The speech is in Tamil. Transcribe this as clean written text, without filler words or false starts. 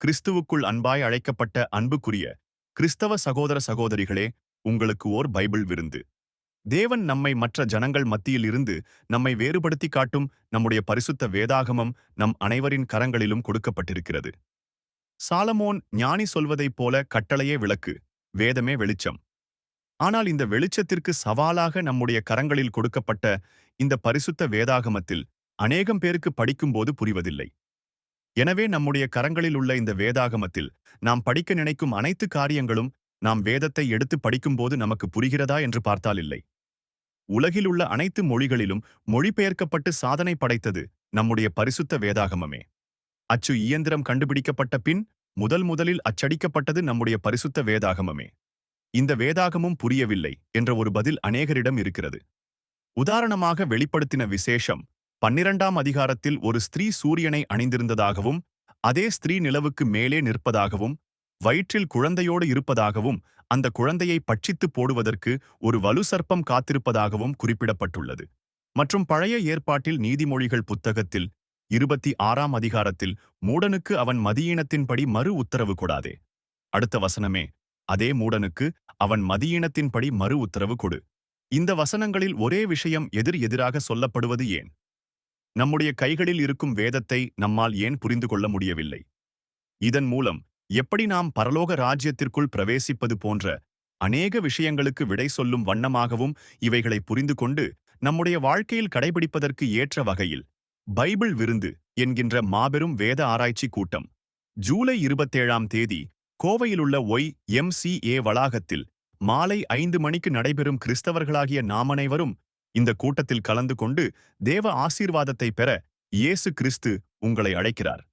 கிறிஸ்துவுக்குள் அன்பாய் அழைக்கப்பட்ட அன்புக்குரிய கிறிஸ்தவ சகோதர சகோதரிகளே, உங்களுக்கு ஓர் பைபிள் விருந்து. தேவன் நம்மை மற்ற ஜனங்கள் மத்தியில் இருந்து நம்மை வேறுபடுத்தி காட்டும் நம்முடைய பரிசுத்த வேதாகமம் நம் அனைவரின் கரங்களிலும் கொடுக்கப்பட்டிருக்கிறது. சாலமோன் ஞானி சொல்வதைப் போல கட்டளையே விளக்கு, வேதமே வெளிச்சம். ஆனால் இந்த வெளிச்சத்திற்கு சவாலாக நம்முடைய கரங்களில் கொடுக்கப்பட்ட இந்த பரிசுத்த வேதாகமத்தில் அநேகம் பேருக்கு படிக்கும்போது புரிவதில்லை. எனவே நம்முடைய கரங்களில் உள்ள இந்த வேதாகமத்தில் நாம் படிக்க நினைக்கும் அனைத்து காரியங்களும் நாம் வேதத்தை எடுத்து படிக்கும்போது நமக்கு புரிகிறதா என்று பார்த்தால் இல்லை. உலகில் உள்ள அனைத்து மொழிகளிலும் மொழிபெயர்க்கப்பட்டு சாதனை படைத்தது நம்முடைய பரிசுத்த வேதாகமமே. அச்சு இயந்திரம் கண்டுபிடிக்கப்பட்ட பின் முதலில் அச்சடிக்கப்பட்டது நம்முடைய பரிசுத்த வேதாகமமே. இந்த வேதாகமும் புரியவில்லை என்ற ஒரு பதில் அநேகரிடம் இருக்கிறது. உதாரணமாக வெளிப்படுத்தின விசேஷம் 12ஆம் அதிகாரத்தில் ஒரு ஸ்திரீ சூரியனை அணிந்திருந்ததாகவும், அதே ஸ்திரீ நிலவுக்கு மேலே நிற்பதாகவும், வயிற்றில் குழந்தையோடு இருப்பதாகவும், அந்த குழந்தையை பட்சித்து போடுவதற்கு ஒரு வலு சர்ப்பம் காத்திருப்பதாகவும் குறிப்பிடப்பட்டுள்ளது. மற்றும் பழைய ஏற்பாட்டில் நீதிமொழிகள் புத்தகத்தில் 26ஆம் அதிகாரத்தில் மூடனுக்கு அவன் மதியீனத்தின்படி மறு உத்தரவு கொடாதே. அடுத்த வசனமே, அதே மூடனுக்கு அவன் மதியீனத்தின்படி மறு உத்தரவு கொடு. இந்த வசனங்களில் ஒரே விஷயம் எதிராக சொல்லப்படுவது ஏன்? நம்முடைய கைகளில் இருக்கும் வேதத்தை நம்மால் ஏன் புரிந்து கொள்ள முடியவில்லை? இதன் மூலம் எப்படி நாம் பரலோக ராஜ்யத்திற்குள் பிரவேசிப்பது போன்ற அநேக விஷயங்களுக்கு விடை சொல்லும் வண்ணமாகவும் இவைகளை புரிந்து கொண்டு நம்முடைய வாழ்க்கையில் கடைபிடிப்பதற்கு ஏற்ற வகையில் பைபிள் விருந்து என்கின்ற மாபெரும் வேத ஆராய்ச்சி கூட்டம் ஜூலை 27ஆம் தேதி கோவையிலுள்ள YMCA வளாகத்தில் மாலை 5 மணிக்கு நடைபெறும். கிறிஸ்தவர்களாகிய நாம் அனைவரும் இந்த கூட்டத்தில் கலந்து கொண்டு தேவ ஆசீர்வாதத்தை பெற இயேசு கிறிஸ்து உங்களை அழைக்கிறார்.